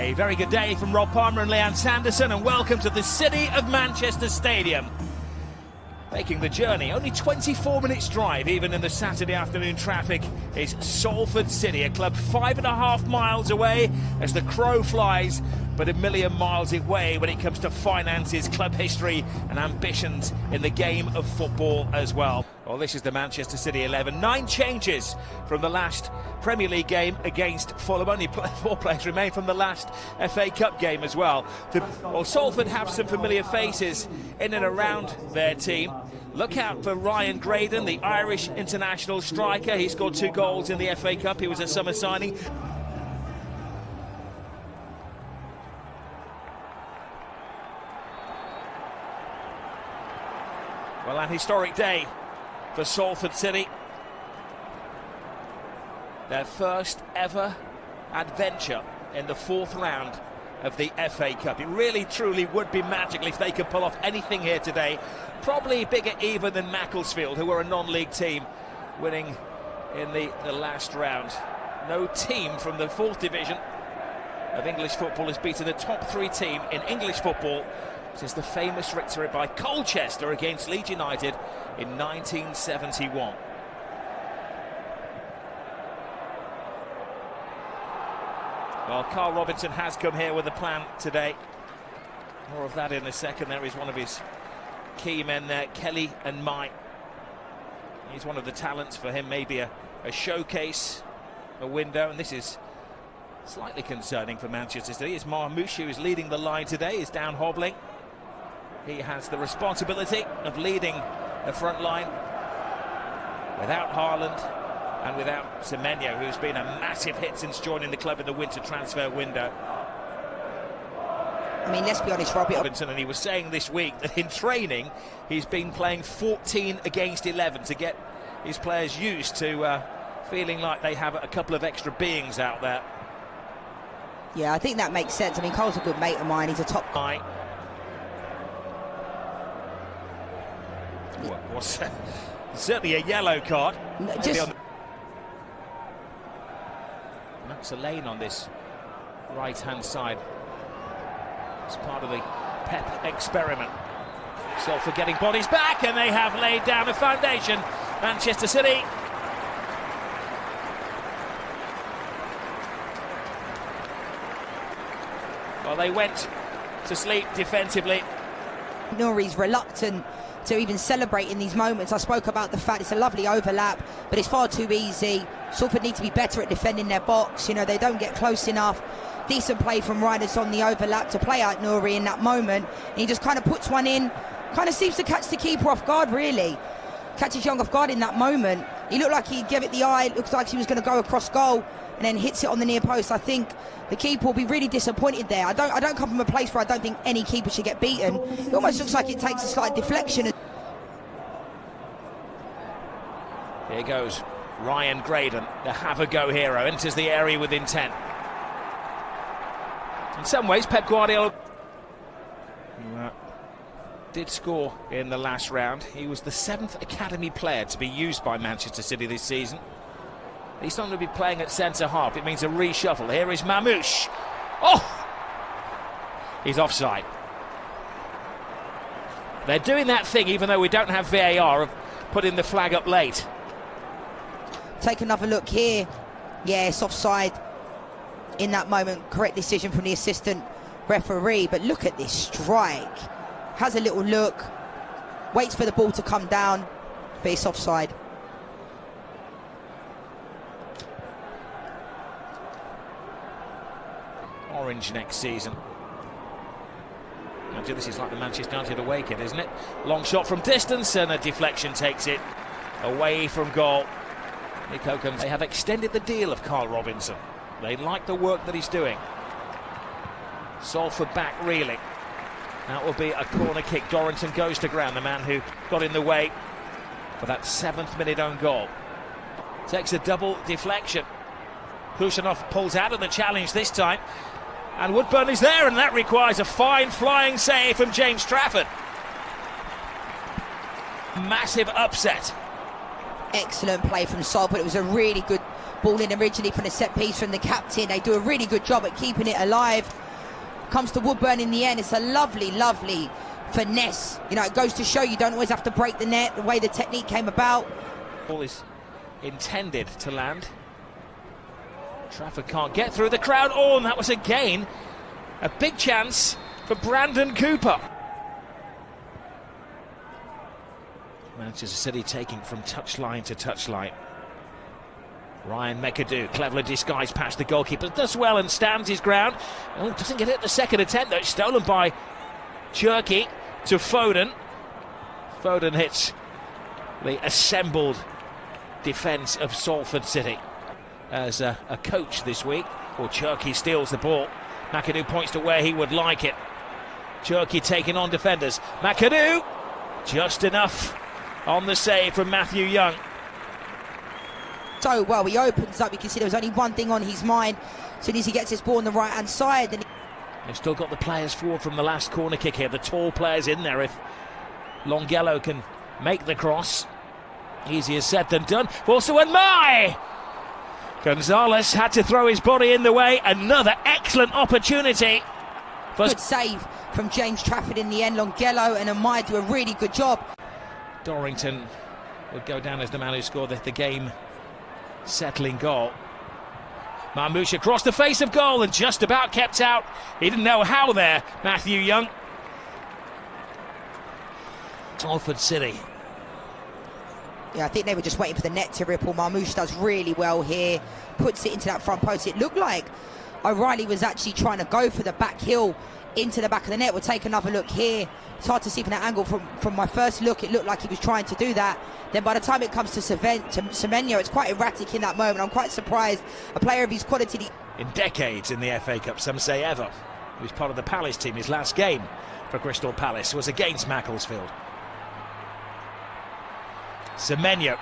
A very good day from Rob Palmer and Leanne Sanderson, and welcome to the City of Manchester Stadium. Making the journey, only 24 minutes drive, even in the Saturday afternoon traffic, is Salford City, a club 5.5 miles away as the crow flies, but a million miles away when it comes to finances, club history and ambitions in the game of football as well. Well, this is the Manchester City 11. 9 changes from the last Premier League game against Fulham. Only 4 players remain from the last FA Cup game as well. Well, Salford have some familiar faces in and around their team. Look out for Ryan Graydon, the Irish international striker. He scored 2 goals in the FA Cup. He was a summer signing. Well, an historic day for Salford City. Their first ever adventure in the 4th round of the FA Cup. It really, truly would be magical if they could pull off anything here today. Probably bigger even than Macclesfield, who were a non-league team, winning in the last round. No team from the 4th division of English football has beaten a top 3 team in English football since the famous victory by Colchester against Leeds United in 1971. Well, Carl Robinson has come here with a plan today. More of that in a second. There is one of his key men there, Kelly and Mike. He's one of the talents for him, maybe a showcase, a window, and this is slightly concerning for Manchester City. As Marmoush, who is leading the line today, is down hobbling. He has the responsibility of leading the front line without Haaland and without Semenyo, who's been a massive hit since joining the club in the winter transfer window. I mean, let's be honest, Robinson, and he was saying this week that in training he's been playing 14 against 11 to get his players used to feeling like they have a couple of extra beings out there. Yeah, I think that makes sense. I mean, Cole's a good mate of mine. He's a top guy. Was certainly a yellow card. Max Lane on this right-hand side. It's part of the Pep experiment. Salford getting bodies back, and they have laid down a foundation. Manchester City. Well, they went to sleep defensively. Nouri's reluctant to even celebrate in these moments. I spoke about the fact it's a lovely overlap, but it's far too easy. Salford need to be better at defending their box. You know, they don't get close enough. Decent play from Riders on the overlap to play out Nouri in that moment. And he just kind of puts one in, kind of seems to catch the keeper off guard, really. Catches Young off guard in that moment. He looked like he gave it the eye. It looks like he was going to go across goal and then hits it on the near post. I think the keeper will be really disappointed there. I don't come from a place where I don't think any keeper should get beaten. It almost looks like it takes a slight deflection. Here goes Ryan Graydon, the have-a-go hero, enters the area with intent. In some ways, Pep Guardiola did score in the last round. He was the 7th academy player to be used by Manchester City this season. He's not going to be playing at centre-half. It means a reshuffle. Here is Marmoush. Oh! He's offside. They're doing that thing, even though we don't have VAR, of putting the flag up late. Take another look here. Yes, offside in that moment. Correct decision from the assistant referee. But look at this strike. Has a little look. Waits for the ball to come down. But it's offside. Orange next season. Imagine this is like the Manchester United away kit, isn't it? Long shot from distance and a deflection takes it away from goal. They have extended the deal of Carl Robinson. They like the work that he's doing. Salford back reeling. That will be a corner kick. Dorrington goes to ground, the man who got in the way for that 7th minute own goal. Takes a double deflection. Hushanov pulls out of the challenge this time. And Woodburn is there, and that requires a fine flying save from James Trafford. Massive upset. Excellent play from Salford. It was a really good Ball in originally from the set piece from the captain. They do a really good job at keeping it alive. Comes to Woodburn in the end. It's a lovely, lovely finesse. You know, it goes to show you don't always have to break the net, the way the technique came about. Ball is intended to land. Trafford can't get through the crowd. Oh, and that was again a big chance for Brandon Cooper. Manchester City taking from touchline to touchline. Ryan McAdoo, cleverly disguised past the goalkeeper, does well and stands his ground. Oh, doesn't get it the second attempt though. It's stolen by Cherki to Foden. Foden hits the assembled defence of Salford City as a coach this week. Or Cherki steals the ball. McAdoo points to where he would like it. Cherki taking on defenders. McAdoo, just enough on the save from Matthew Young. So well, he opens up. You can see there was only one thing on his mind. As soon as he gets his ball on the right hand side, then they've still got the players forward from the last corner kick here. The tall players in there. If Longello can make the cross, easier said than done. Also, and Gonzalez had to throw his body in the way. Another excellent opportunity. Good save from James Trafford in the end. Longello and Amai do a really good job. Dorrington would go down as the man who scored the game settling goal. Marmoush across the face of goal and just about kept out. He didn't know how there, Matthew Young. Salford City. Yeah, I think they were just waiting for the net to ripple. Marmoush does really well here. Puts it into that front post. It looked like O'Reilly was actually trying to go for the back heel into the back of the net. We'll take another look here. It's hard to see from that angle. From my first look, it looked like he was trying to do that. Then by the time it comes to Semenyo, it's quite erratic in that moment. I'm quite surprised. A player of his quality. In decades in the FA Cup, some say ever. He was part of the Palace team. His last game for Crystal Palace was against Macclesfield. Semenyo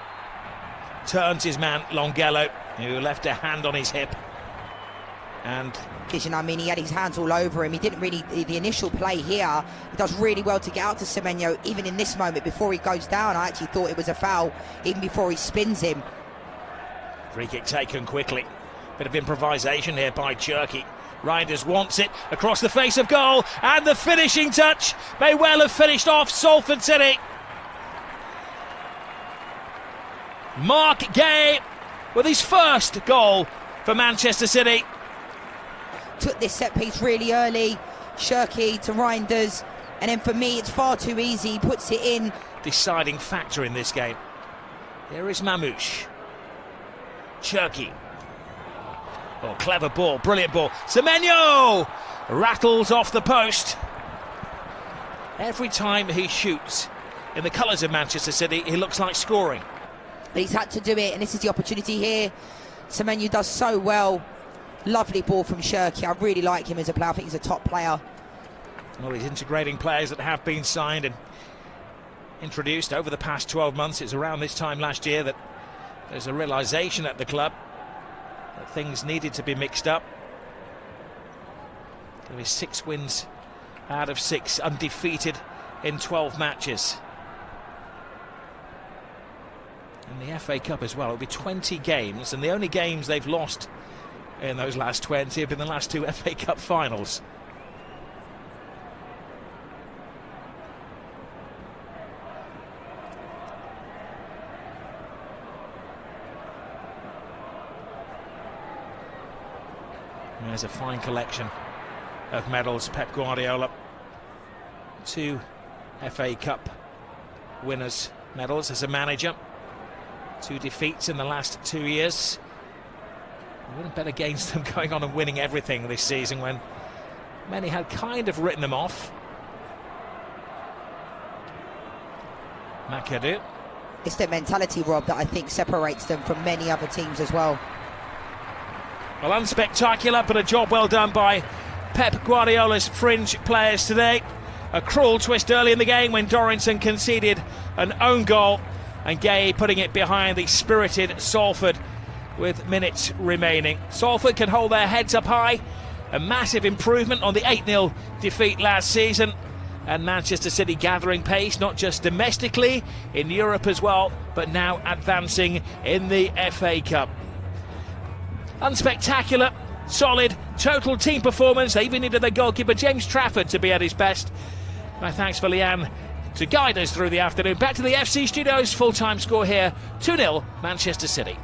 turns his man Longello, who left a hand on his hip. And I mean, he had his hands all over him. He didn't really, the initial play here, he does really well to get out to Semenyo. Even in this moment, before he goes down, I actually thought it was a foul, even before he spins him. Free kick taken quickly. Bit of improvisation here by Cherki. Reinders wants it across the face of goal, and the finishing touch may well have finished off Salford City. Mark Gay with his first goal for Manchester City. Took this set piece really early. Cherki to Reinders, and then for me it's far too easy. He puts it in. Deciding factor in this game. Here is Marmoush. Cherki. Oh, clever ball, brilliant ball. Semenyo rattles off the post. Every time he shoots in the colours of Manchester City, he looks like scoring. But he's had to do it, and this is the opportunity here. Semenyo does so well. Lovely ball from Cherki. I really like him as a player. I think he's a top player. Well, he's integrating players that have been signed and introduced over the past 12 months. It's around this time last year that there's a realisation at the club that things needed to be mixed up. There is 6 wins out of 6, undefeated in 12 matches. In the FA Cup as well, it'll be 20 games, and the only games they've lost in those last 20 have been the last 2 FA Cup finals. There's a fine collection of medals. Pep Guardiola, 2 FA Cup winners' medals as a manager, 2 defeats in the last 2 years. I wouldn't bet against them going on and winning everything this season when many had kind of written them off. McAdoo. It's their mentality, Rob, that I think separates them from many other teams as well. Well, unspectacular, but a job well done by Pep Guardiola's fringe players today. A cruel twist early in the game when Dorrington conceded an own goal, and Gay putting it behind the spirited Salford with minutes remaining. Salford can hold their heads up high, a massive improvement on the 8-0 defeat last season, and Manchester City gathering pace, not just domestically, in Europe as well, but now advancing in the FA Cup. Unspectacular, solid, total team performance. They even needed their goalkeeper James Trafford to be at his best. My thanks for Leanne to guide us through the afternoon. Back to the FC studios, full-time score here, 2-0 Manchester City.